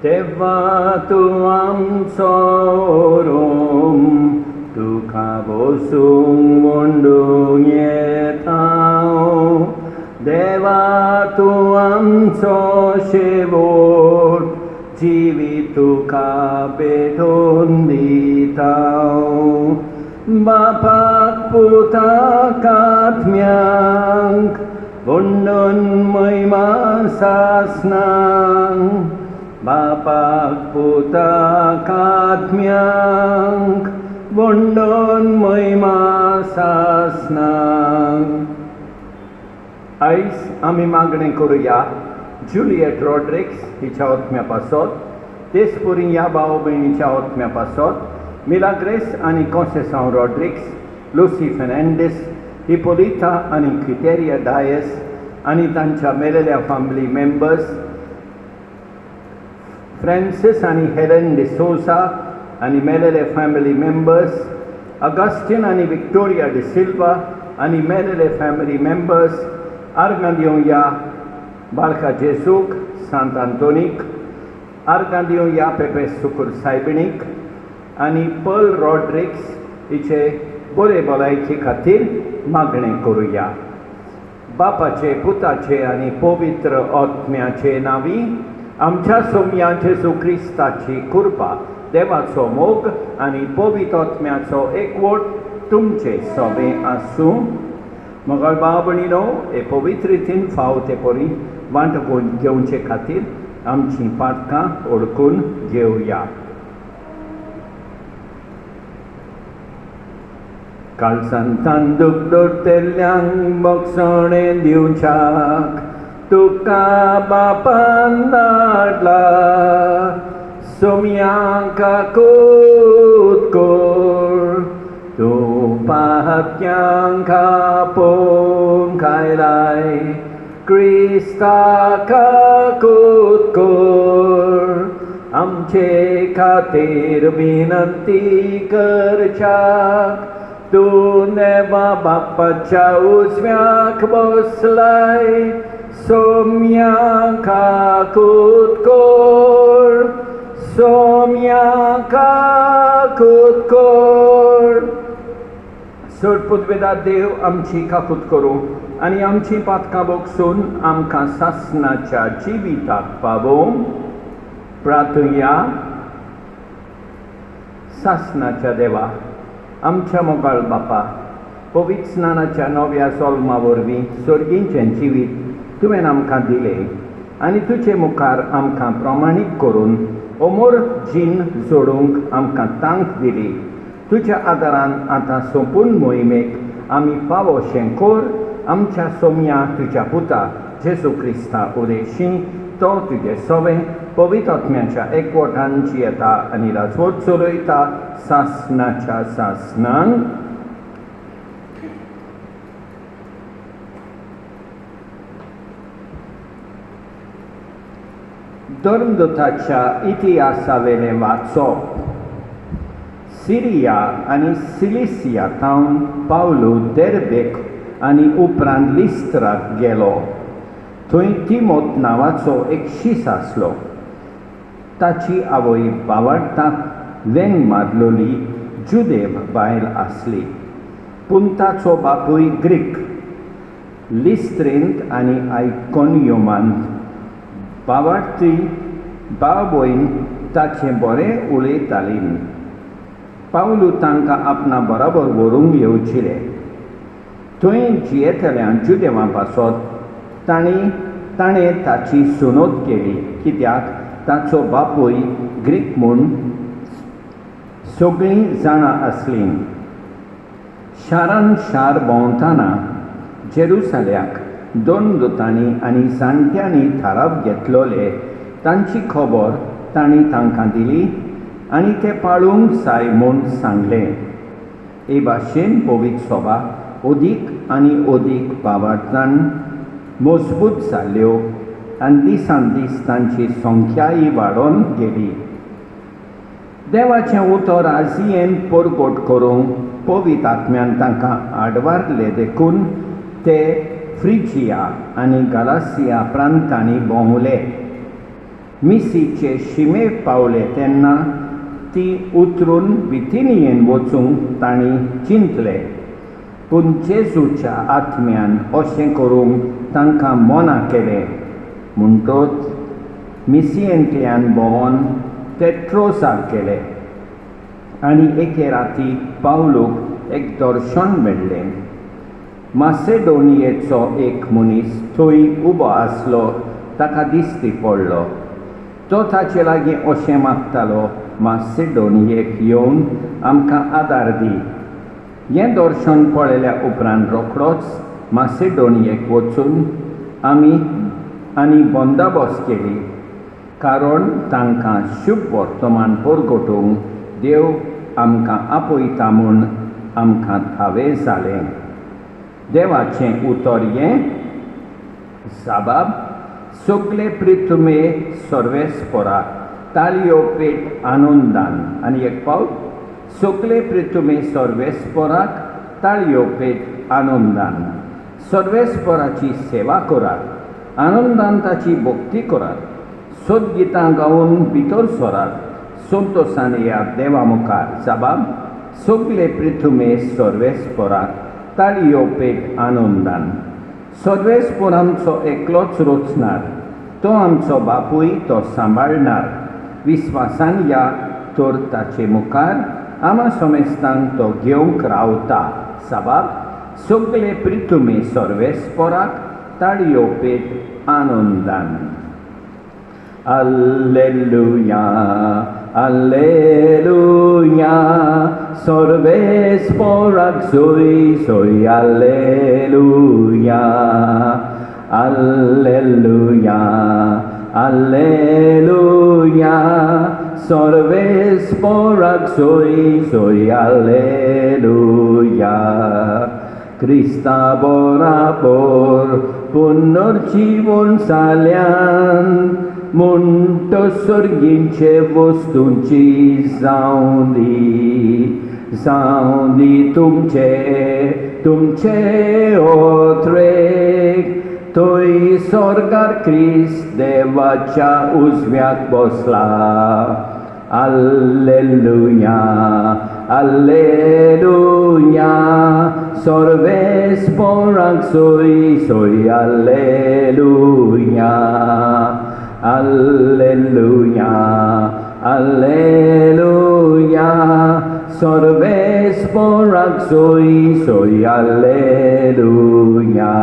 तेव्हा तू आमचो रोम तुका बसूंक वंडूंक येता देवा तू आमचो शेवट जिवीत तुका भेटोवन दिता बापाक पुताक आत्म्यांक वंडन महिमा सासनांक बापाक पुताक आत्म्यांक वंडन महिमा सासनांक आयज आमी मागणें करुया जुलियट रॉड्रिक्स हिच्या आत्म्या पासत तेच परी ह्या भाव भयणीच्या आत्म्या पासत मिलाग्रेस आनी कॉन्सेसांव रॉड्रिक्स लुसी फेर्नांडीस हिपोलिता आनी क्विटेरिया डायस आनी तांच्या मेलेल्या फॅमिली मेंबर्स फ्रांसीस आनी हेलेन डिसोजा आनी मेलेले फॅमिली मेंबर्स अगस्टीन आनी विक्टोरिया डी सिल्वा आनी मेलेले फॅमिली मेंबर्स आर्गां दिवया बाळका जेसूक सांत आंतोनीक आर्गां दिवया पेपे सुकूर सायबिणीक आनी पर्ल रॉड्रिक्स हिचे बरे भलायके खातीर मागणें करुया बापाचे पुताचे आनी पवित्र आत्म्याचे नांवी आमच्या सोमया जेजू क्रिस्ताची कृपा देवाचो मोग आनी पवित्र आत्म्याचो एकवट तुमचे सोबे आसूं मोगाळ भाव भयणीनो हे पवित्र रितीन फाव ते परी वांट घेवचे खातीर आमची पातकां ओळखून घेवया काळजांत तांदूळ दवरतेल्यांक बक्षणें दिवच्याक तुका बापान धाडला सोमयांक काकूत कोर तूं पाहत्यांक आपोवंक आयलाय क्रिस्ताक काकूत कोर आमचे खातीर विनंती करच्याक तूं नेवा बापाच्या उजव्याक बसलाय सोमयांक काकूत कोर सोमयांक काकूत कोर सोडपुतवेदा देव आमची काकूत करूं आनी आमची पातकां बगसून आमकां सासणाच्या जिविताक पावोवंक प्रार्थुया सासणाच्या देवा आमच्या मोगाळ बापा पवित्र स्नानाच्या नव्या सोल्मा वरवीं सर्गींचें जिवीत तुवें आमकां दिलें आनी तुजे मुखार आमकां प्रमाणीक करून अमोर जीण जोडूंक आमकां तांक दिली तुज्या आदारान आतां सोंपून मोहिमेक आमी पावोशें कोर आमच्या सोमया तुज्या पुता जेजू क्रिस्ता उदेशी तो तुजें सोबें पवित्र आत्म्याच्या एकवटान जियेता आनी राजवट चलयता सासणाच्या सासणान धर्मदूताच्या इतिहासावेलें वाचप सिरिया आनी सिलिसिया तावन पावलो देर्बेक आनी उपरांत लिस्त्राक गेलो थंय तिमोथ नांवाचो एक शीस आसलो ताची आवय बावार्थाक वेंग मारलोली जुदेव बायल आसली पूण ताचो बापूय ग्रीक लिस्त्रेंत आनी आयकोनियोमांत बावार्थी भाव भयण ताचें बरें उलयतालीं पावलू तांकां आपणा बरोबर व्हरूंक येवचिले थंय जियेतल्या जुदेवां पासत ताणें ताची सुनोत केली कित्याक ताचो बापूय ग्रीक म्हूण सगळीं जाणां आसलीं शारान शार भोंवतना जेरुसाल्याक दोन दुतांनी आनी जाणट्यांनी थाराव घेतलोले तांची खबर तांणी तांकां दिली आनी ते पाळूंक जाय म्हूण सांगलें हे भाशेन पवित्र सभा अदीक आनी अदीक भावार्थान मजबूत जाल्यो आनी दिसान दीस तांची संख्याय वाडोन गेली देवाचें उतर आजियेन परगट करूंक पवित्र आत्म्यान तांकां आडवारले देखून ते फ्रिजिया आनी गलासिया प्रांतांनी भोंवले मिसीचे शिमे पावले तेन्ना ती उतरून बिथिनियेन वचूंक तांणी चिंतलें, पूण जेजूच्या आत्म्यान अशें करूंक तांकां मना केलें. म्हणटच मिसियेंतल्यान भोंवन ते ट्रोसाक गेले आनी एके राती पावलूक एक दर्शन मेळ्ळें. मासेडोनियेचो एक मनीस थंय उबो आसलो ताका दिश्टी पडलो. तो ताचे लागीं अशें मागतालो, मासेडोनियेक येवन आमकां आदार दी. हें दर्शन पळयल्या उपरांत रोखडोच मासेडोनियेक वचून आनी बंदाबस्त केली, कारण तांकां शुभ वर्तमान परगटूंक देव आमकां आपयता म्हूण आमकां ठावें जालें. देवाचें उतर हें, साबाब, सगळे पृथ्वे सर्वेस्पराक ताळयो पेट आनंदान. आनी एक फावट, सगळे पृथ्वे सर्वेस्पराक ताळयो पेट आनंदान. सर्वेस्पराची सेवा करात, आनंदान ताची भक्ती करात, सदगितां गावन भितर सरात, संतोशान येयात देवा मुखार. साबाब, सगळे पृथ्वे सर्वेस्पराक ताळयो पेट आनंदान. सर्वेस्पर आमचो एकलोच रचणार, तो आमचो बापूय तो सांबाळणार. विस्वासान या तर ताचे मुखार आमा समेस्तांक तो घेवंक रावता. साबाब, सगळे पृथ्वे सर्वेस्पराक ताळयो पेट आनंदान. Alleluia, Alleluia, सर्वेस्पराक सोय Alleluia, Alleluia, Alleluia, सर्वेस्पराक सोय Alleluia. Krista बराबर पुनर्जीवन जाल्यान म्हणटो सर्गींचे वस्तूंची जावं दी तुमचे ओत्रेक. थंय स्वर्गार क्रिस्त देवाच्या उजव्याक बसला. Alleluia, Alleluia, सर्वेस्पराक सोय Alleluia, Alleluia, Alleluia, सर्वेस्पराक सोय Alleluia.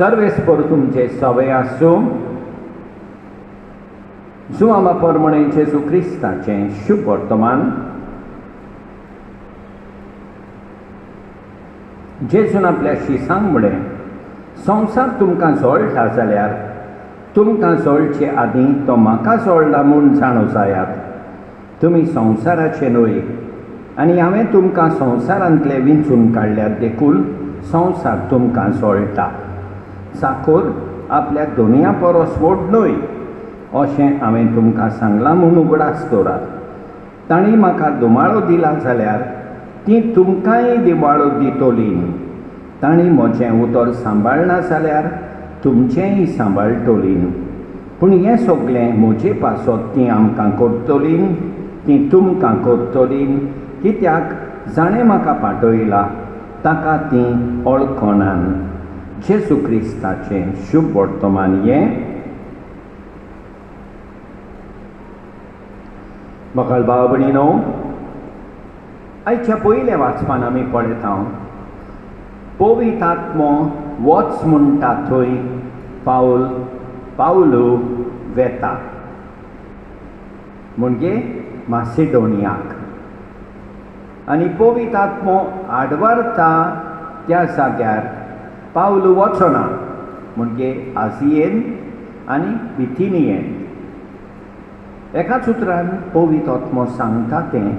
सर्वेस्पर तुमचे सवय आसूं. जुआमा परमणे जेजू क्रिस्ताचें शुभ वर्तमान. जेजून आपल्या शिसांक म्हळें, संवसार तुमकां जोडटा जाल्यार तुमकां जोडचे आदीं तो म्हाका जोडला म्हूण जाणो जायात. तुमी संवसाराचे न्हय, आनी हांवें तुमकां संवसारांतले विंचून काडल्यार देखून संवसार तुमकां जोडटा. साखर आपल्या दोनया परस व्हड न्हय अशें हांवें तुमकां सांगलां म्हूण उगडास दवरात. तांणी म्हाका दुमाळो दिला जाल्यार ती तुमकांय दिवाळो दितली. तांणी म्हजें उतर सांबाळना जाल्यार तुमचेंय सांबाळटली. पूण हें सगळें म्हजे पासत ती आमकां करतली, ती तुमकां करतली, कित्याक जाणें म्हाका पाठयला ताका ती वळखनान. जेजू क्रिस्ताचें शुभ वर्तमान हें. बकळ भाव भयणीनो, आयच्या पयल्या वाचपान आमी पळयता, पवित्र आत्मो वच म्हणटा थंय पावलू वेता, म्हणजे मासेडोनियाक. आनी पवित्र आत्मो आडवारता त्या जाग्यार पावलू वचना, म्हणजे आसियेन आनी बिथिनियेन. एकाच उतरान पवित्र आत्मो सांगता तें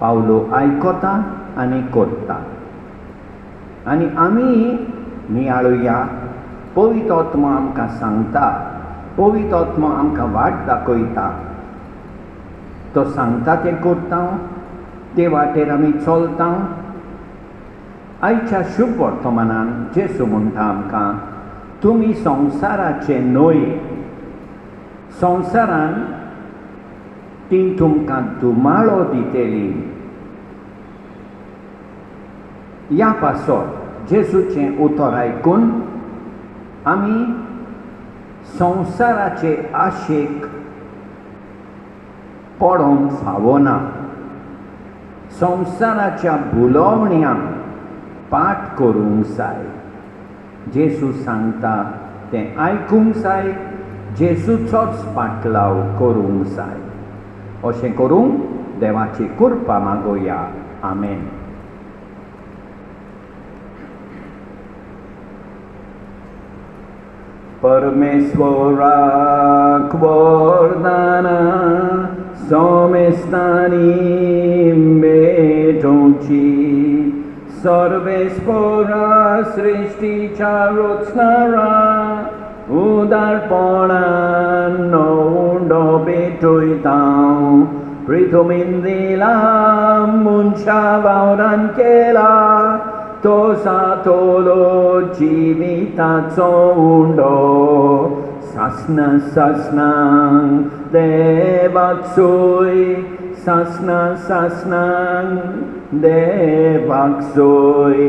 पावलू आयकता आनी करता. आनी आमी नियाळुया, पवित्र आत्मो आमकां सांगता, पवित्र आत्मो आमकां वाट दाखयता, तो सांगता तें करता, ते वाटेर आमी चलता, आयच्या शुभ वर्तमानान जेसू म्हणटा आमकां तुमी संवसाराचे नोये संवसारान ती तुमकां दुमाळो दितेली ह्या पासत जेजूचें उतर आयकून आमी संवसाराचे आशेक पडोवंक फावना संवसाराच्या भुलवण्यांक पाठ करूंक जाय जेजू सांगता तें आयकूंक जाय जेजूचोच पाटलाव करूंक जाय अशें करूंक देवाची कृपा मागोया आमेन. परमेश्वराक वरदाना सोमेस्तानी मेटोवची सर्वेस्परा सृश्टीच्या रचणारा उदारपणान नवो भेटयता पृथ्वीन दिला मनशा वावरान केला तो सातोलो जिविताचो उंडो सासना सासनांक देवाक सोय सासना सासनांक देवाक सोय.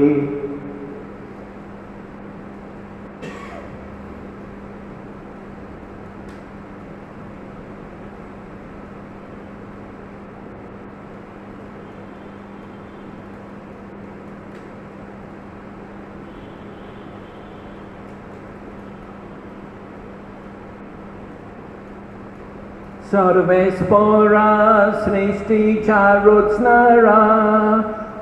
सर्वेस्परा सृष्टीच्या रचणारा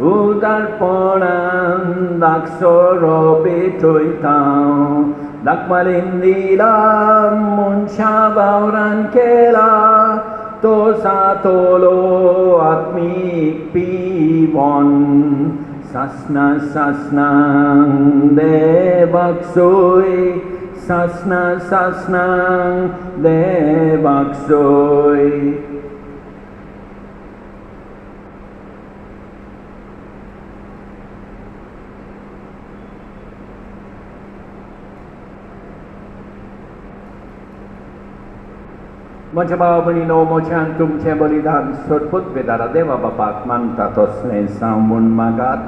उदारपणान दाखसरो भेटयता दाखवालीन दिला मनशा वावरान केला तो सातोलो आत्मीक पिवोन सासना सासनांक देवाक सोय सासना सासनांक देवाक सोय. म्हज्या भाव भयणीनो मोच्यान तुमचें बलिदान सोडपूत बेदारा देवा बापाक मानता तसलें जावं म्हूण मागात.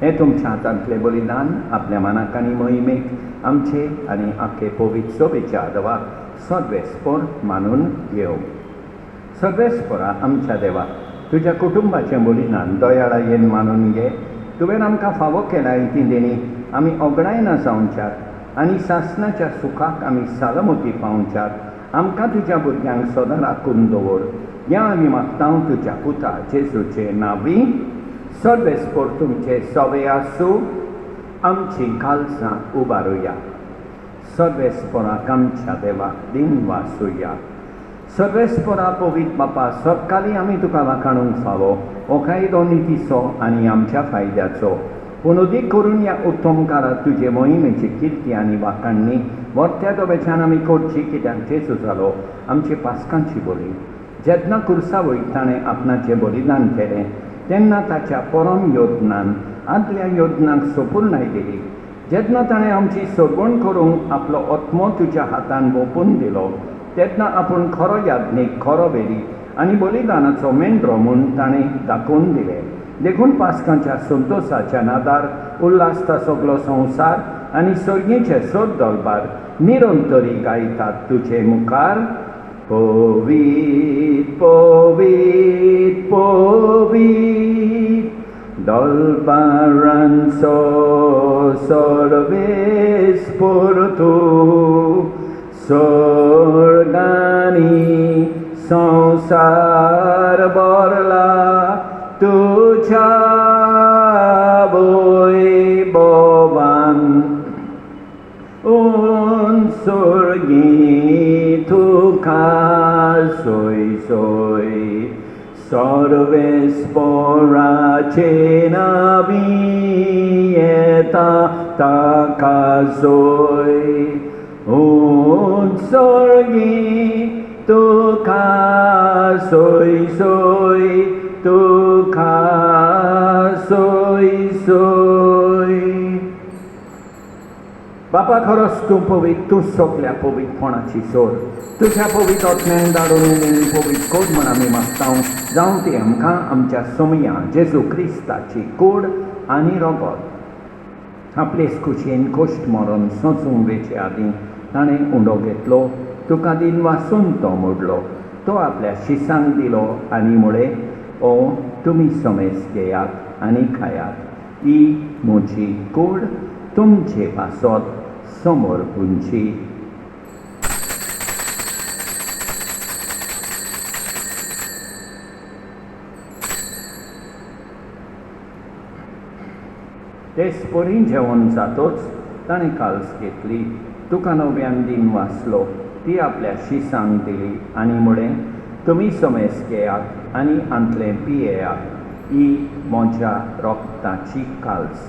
हें तुमच्या हातांतलें बलिदान आपल्या मनाक आनी मोहिमेक आमचे आनी आख्खे पवित्र सोबेच्या आदवाक सर्वेस्पर मानून घेवं. सर्वेस्परा आमच्या देवा तुज्या कुटुंबाचें बलिदान दयाळायेन मानून घे. तुवें आमकां फावो केला ती देणी आमी ओगडायना जावंच्यात आनी सासणाच्या सुखाक आमी सालमती पावंच्यात आमकां तुज्या भुरग्यांक सदां राखून दवर. हें आमी मागता तुज्या पुता जेजूचे नांवी. सर्वेस्पर तुमचे सवे आसूं आमची काळजां उबारुया. सर्वेस्पराक आमच्या देवाक दिन वासुया. सर्वेस्परा पवित्र बापा सकाळी आमी तुका वाखाणूंक फावो हो कायदो नितीचो आनी आमच्या फायद्याचो पूण अदीक करून ह्या उत्तमकाराक तुजे मोहिमेची किर्ती आनी वाखाणणी वर्त्या दोबेच्यान आमी करची कित्याक जेजू जालो आमची पासकांची बळी. जेन्ना कुर्सा वयताणें आपणाचें बलिदान केलें तेन्ना ताच्या परम योजनान आदल्या योजनाक सोपूर्णाय दिली. जेन्ना ताणें आमची सोडवण करूंक आपलो आत्मो तुज्या हातान ओपून दिलो तेन्ना आपूण खरो याज्ञीक खरो वेरी आनी बलिदानाचो मेंढरो म्हूण ताणें दाखोवन दिलें. देखून पासकांच्या संतोशाच्या नादार उल्हासता सगलो संवसार आनी सर्गेचे सोद दरबार निरंतरी गायतात तुजे मुखार. पवित्र पवित्र पवित्र दरबारांचो सर्वेस्पर तूं स्वर्गानी संसार भरला तुझ्या वैभवान उंचर्गी तुका सोय सोय सर्वेस्पराचे नावी येता ताका सोय उंचर्गी तुका सोय सोय तुका सोय सोय. बापा खरोच तूं पवित, तूं सगल्या पवितपणाची सोर. तुज्या पवित आत्म्यान धाडून उरलेली पवित कूड म्हण आमी मागता जावं ती आमकां आमच्या सोमया जेजू क्रिस्ताची कूड आनी रगत आपले कुशीन कोश्ट मरून सोंसूंक वेचे आदीं ताणें उंडो घेतलो, तुका दिन वासून तो मोडलो, तो आपल्या शिसांक दिलो आनी म्हळें, ओ तुमी समेस घेयात आनी खायात, ही म्हजी कूड, तुमचे पासत समोर उंची. तेचपरी जेवण जातोच ताणें काल्स घेतली, तुका नव्यान दिन वाचलो, ती आपल्या शिसांक दिली आनी म्हळें, तुमी समेस घेयात आनी आंतलें पियेयात, ही म्हज्या रोगताची काल्स,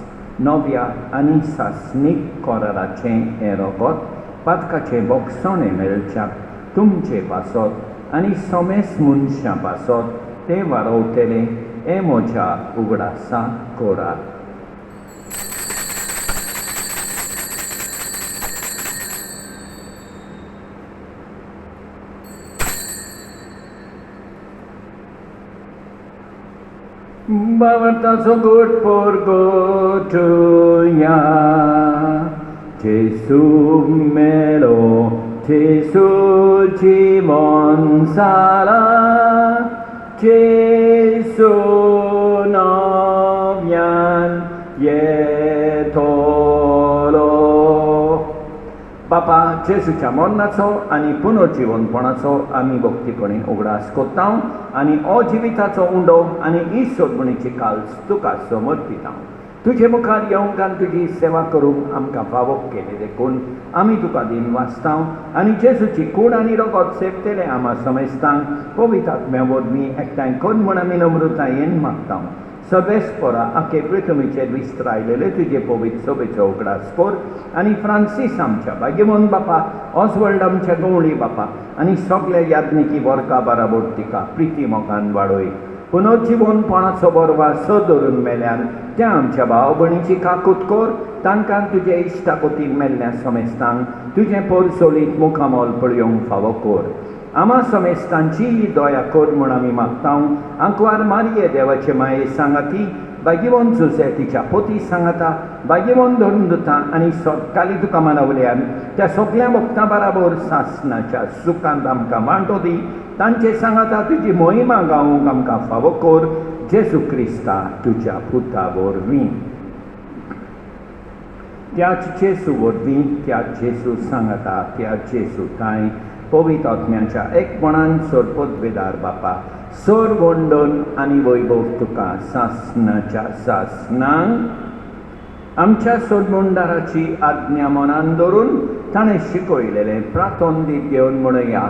नव्या आनी सासणीक कोराराचें हें रगत पातकाचें बोगसोणें मेळच्याक तुमचे पासत आनी समेस मनशां पासत तें वाडोवतलें हें म्हज्या उगडासा कोरार. Bavartaso good por gotuya, Jesu melo, Jesu chimon sala, Jesu novian yetolo. बापा जेजूच्या मरणाचो आनी पुनर्जीवनपणाचो आमी भक्तीपणी उगडास कोत्ता आनी अजिविताचो उंडो आनी ही सोडमणीची काल्स तुका समर्पिता. तुजे मुखार येवंक आनी तुजी सेवा करूंक आमकां फावो केले देखून आमी तुका दिन वाचता आनी जेजूची कूड आनी रगत सेवतले आमा समेस्तांक पवित्र आत्म्या वरवीं एकठांय कर म्हूण आमी नम्रतायेन मागता. सगळेच आखे पृथ्वीचेर विस्तारलेले तुजे पवित्र सभेचो उगडास कर आनी फ्रांसीस आमच्या भाग्यवन बापा, ऑसवर्ल्ड आमच्या गवळी बापा आनी सगळ्या याज्ञिकी वर्गा बराबर तिका प्रिती मोगान वाडय. पुनर्जीवनपणाचो बरवा स धरून मेल्यार त्या आमच्या भाव भयणीची काकूट कर, तांकां तुजे इश्टाकोतीन मेल्ल्या समेस्तांक तुजें पोरसोलीत मुखामोल पळयोवंक फावो कर. आमा समेस्तांची दया कर म्हूण आमी मागता. आंकवार मारये देवाचे माये सांगाती, भाग्यवन जुसे तिच्या पोती सांगाता, भाग्यवन धरून दोता आनी सकाळी तुका मानवल्यान त्या सगळ्या भक्तां बराबर सासणाच्या सुखांत आमकां वांटो दी. तांचे सांगाता तुजी मोहिमा गावूंक आमकां फावो कर, जेजू क्रिस्ता तुज्या पुता वरवीं. त्याच जेजू वरवीं, त्या जेजू सांगाता, त्या जेजू ताय पवित्र आत्म्याच्या एकपणान सोरपोतवेदार बापा, सोर वंडन आनी वैभव तुका सासणाच्या सासणांक आमच्या सोडमोंडाराची आज्ञा मनान धरून ताणें शिकयलेलें प्रार्थोन दीत घेवन म्हणया,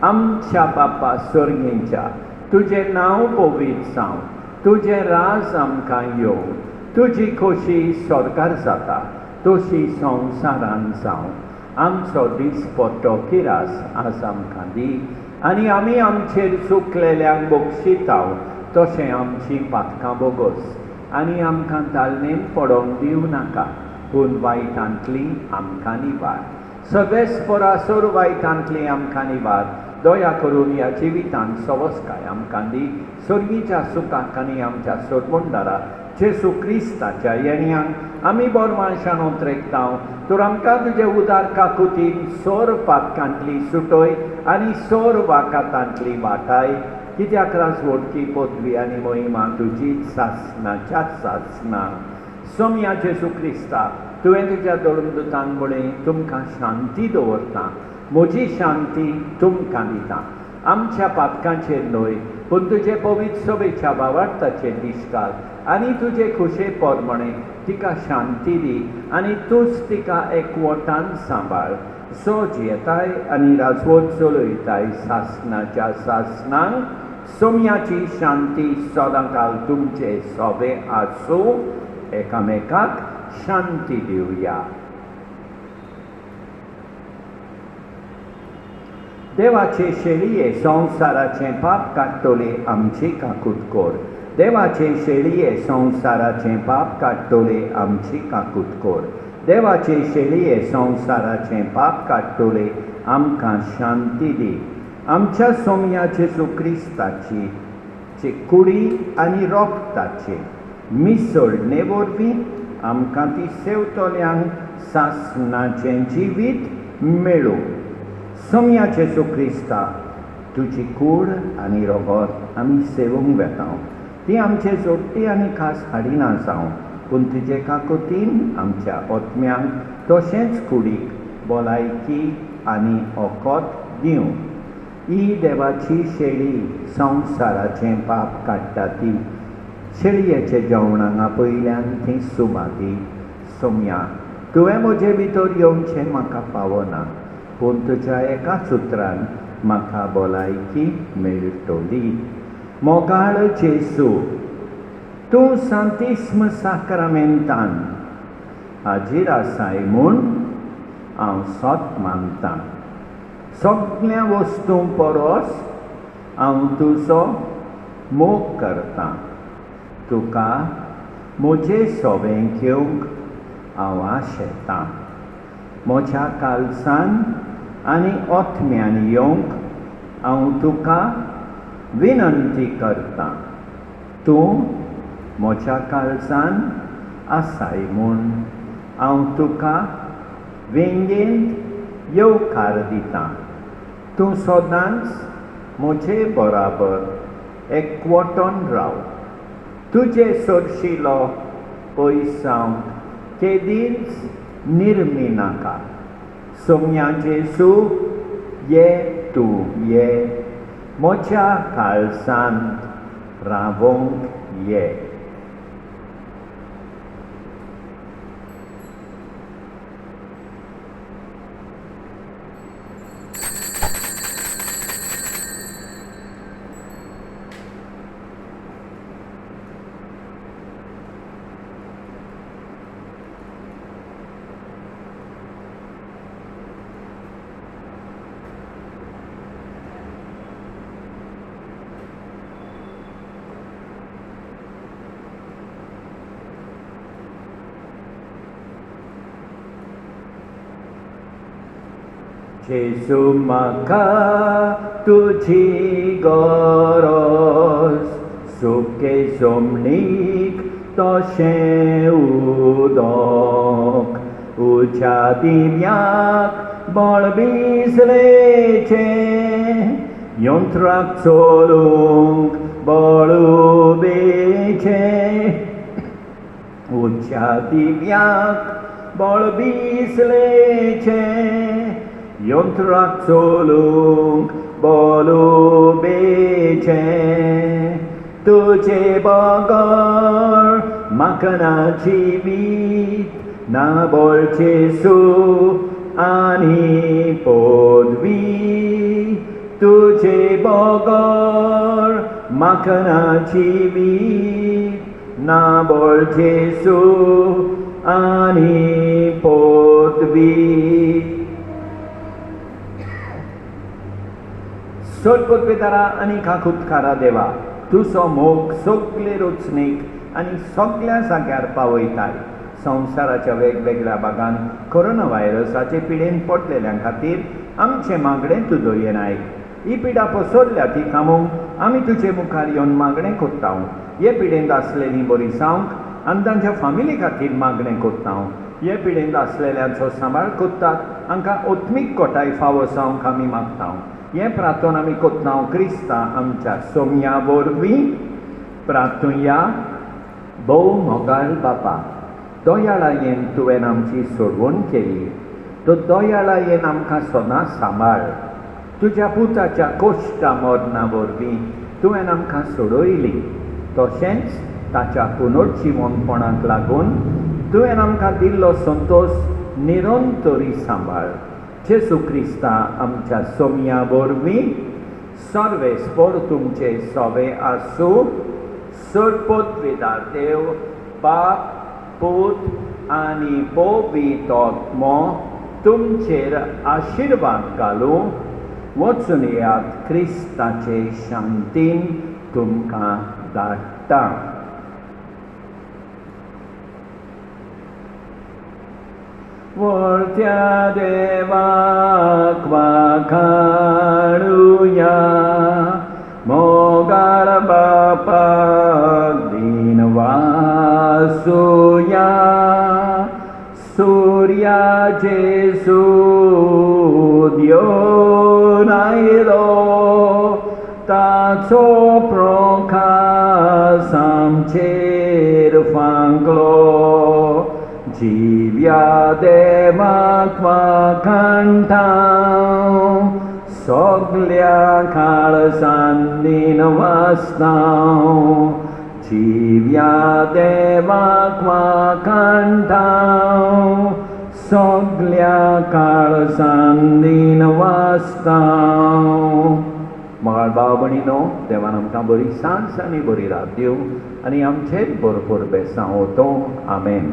आमच्या बापा स्वर्गीच्या, तुजें नांव पवित्र जावं, तुजें राज आमकां येवं, तुजी खोशी स्वर्गार जाता तशी संवसारान जावं. आमचो दिसपट्टो किरास आज आमकां दी आनी आमी आमचेर चुकलेल्यांक बक्षिताव तशें आमची पातकां बोगस आनी आमकां तालमेन पडोवंक दिवं नाका, पूण वायटांतली आमकां निबार. सगळेच परासोर वायटांतली आमकां निबार. दया करून ह्या जिवितांत सवस्काय आमकां दी, स्वर्गीच्या सुखाक आनी आमच्या सोडमोंडारा जेजू क्रिस्ताच्या येण्याक आमी बोरमाळशान उतरेकता. तर आमकां तुजे उदार काकुतीन सोर पातकांतली सुटय आनी सोर वाकातांतली वाटाय, कित्याक राजवटकी पदवी आनी मोहिमा तुजीच सासणाच्या सासणा. सोम्या जेजू क्रिस्ता, तुवें तुज्या दोळूंदुतांक म्हळें, तुमकां शांती दवरता, म्हजी शांती तुमकां दिता. आमच्या पातकांचेर न्हय, पूण तुजे पवित्र सभेच्या भावार्थाचेर दिश्काल आनी तुजे खुशे पोरमणे तिका शांती दी आनी तूंच तिका एकवटान सांबाळ. सो जियेताय आनी राजवट चलयताय सासणाच्या सासणांक. सोम्याची शांती सदांकाल तुमचे सोबे आसूं. एकामेकाक शांती दिवया. देवाचे शेळये संवसाराचें पाप काडटले आमची काकूट कर. देवाचे शेळये संवसाराचें पाप काडटले आमची काकूट कर. देवाचे शेळये संवसाराचे पाप काडटोले आमकां शांती दी. आमच्या सोम्या जेजू क्रिस्ताची कुडी आनी रोगताचे मिसळणे वरवीं आमकां ती सेवतोल्यांक सासणाचें जिवीत मेळूं. सोम्या जेजू क्रिस्ता तुजी कूड आनी रोगत आमी सेवूंक वेता. ती आमचे जोडटी आनी खास हाडिना जावं, पूण तुजे काकुतीन आमच्या ओतम्यांक तशेंच कुडीक भलायकी आनी ओकोत दिवं. ही देवाची शेळी संवसाराचें पाप काडटा ती शेळयेचे जेवणांगा पयल्यान ती सुमाती. सोम्या तुवें म्हजे भितर येवचें म्हाका पावना, पूण तुज्या एकाच उतरान म्हाका भलायकी मेळटली. मोगाळ जेजू, तूं सांतिस्म साक्रामेंतान हाजीर आसाय म्हूण हांव सोत मानतां. सगळ्या वस्तूं परस हांव तुजो मोग करतां. तुका म्हजें सोबें घेवंक हांव आशेतां. म्हज्या काळजान आनी ओतम्यान येवंक हांव तुका विनंती करतां. तूं म्हज्या काळजान आसाय म्हूण हांव तुका वेंगेंत येवकार दितां. तूं सदांच म्हजे बराबर एकवटोन राव. तुजे सोरशिलो पयसांक केदींच निर्मी नाका. सोम्या जेजू, ये तूं ये म्हज्या काळजांत रावोंक ये. जेजू म्हाका तुजी गरज, सुके जमनीक तशें उदक. उज्या दिव्याक बळ भिजलेचें, यंत्राक चलूंक बळ उबेचें. उज्या दिव्याक बळ भिजलेचें, यंत्राक चलूंक बळ उबेचें. तुजे बगर म्हाका ना जिवीत, ना बळ जेजू आनी पदवी. तुजे बगर म्हाका ना जिवीत, ना बळ जेजू आनी पदवी. सोदपदवेदारा आनी काकुतकारा देवा, तुजो मोग सगळे रचणेक आनी सगळ्या जाग्यार पावयताय. संवसाराच्या वेगवेगळ्या भागांत कोरोना व्हायरसाचे पिडेन पडलेल्यां खातीर आमचें मागणें तूं दयनाय. ही पिडा पसरल्या ती थांबोवंक आमी तुजे मुखार येवन मागणें कोत्तां. हे पिडेंत आसलेलीं बरी जावंक आनी तांच्या फामिली खातीर मागणें कोत्तां. हे पिडेंत आसलेल्यांचो सांबाळ कोत्तात हांकां ओत्मीक कोटाय फावो जावंक आमी मागतां. हें प्रार्थना आमी कोत्तां क्रिस्ता आमच्या सोम्या वरवीं. प्रार्थुया. भोव मोगाळ बापा, दोयाळायेन तुवें आमची सोडवण केली. तो दोयाळायेन आमकां सदांच सांबाळ. तुज्या पुताच्या कोश्टा मरणा वरवीं तुवें आमकां सोडयली. तशेंच ताच्या पुनर्जिवनपणाक लागून तुवें आमकां दिल्लो संतोश निरंतरी सांबाळ. जेजू क्रिस्ता आमच्या सोम्या वरवीं सर्वेस्पर तुमचे सोबे आसूं. सर्वपदवेदार देव, बाप, पूत आनी पवित्र आत्मो तुमचेर आशिर्वाद घालूं. वचून येयात क्रिस्ताचे शांतीन तुमकां धाडटा. वर्त्या देवाक वाखाणुया मोगाळ बापाक दिनवासुया सूर्याचे सुद्योन आयलो ताचो प्रकाश आमचेर फांकलो जिव्या देवाक वाखाणटां सगल्या काळजान दिनवासतां जिव्या देवाक वाखाणटां सगल्या काळजान दिनवासतां मोगाळ भाव भयणीनो देवान आमकां बरी सांज आनी बरी रात दिवं आनी आमचेर भरपूर बेसांव होतो आमेन.